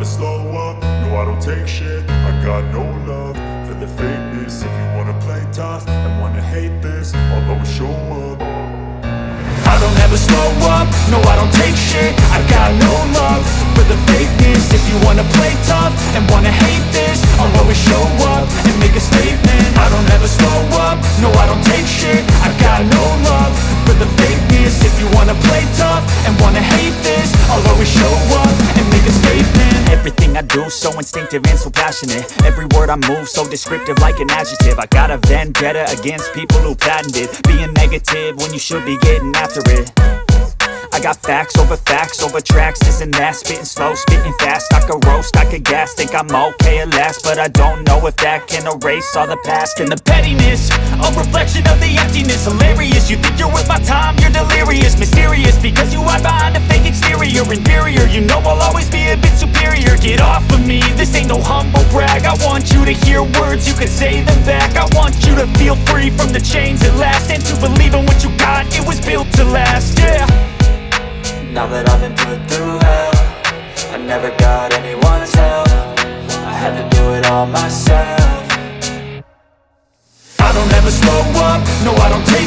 slow up, no I don't take shit. I got no love for the fakeness. If you wanna play tough and wanna hate this, I'll always show up. I don't ever slow up, no I don't take shit. I got no love for the fakeness. If you wanna play tough and wanna hate this, I'll always show up and make a statement. I don't ever slow up, no I don't take shit. I got no love for the fakeness. If you wanna play tough and wanna hate this, I'll always show up and make a statement. Everything I do so instinctive and so passionate. Every word I move so descriptive like an adjective. I got a vendetta against people who patented being negative when you should be getting after it. I got facts over tracks, this and that. Spitting slow, spitting fast, I could roast, I could gas. Think I'm okay at last, but I don't know if that can erase all the past. And the pettiness, a reflection of the emptiness. Hilarious, you think you're worth my time, you're delirious. Mysterious, because you hide behind a fake exterior. Inferior, you know I'll always be a bit superior. Get off of me, this ain't no humble brag. I want you to hear words, you can say them back. I want you to feel free from the chains at last, and to believe in what you got, it was built to last, yeah. Now that I've been put through hell, I never got anyone's help. I had to do it all myself. I don't ever slow up, no I don't take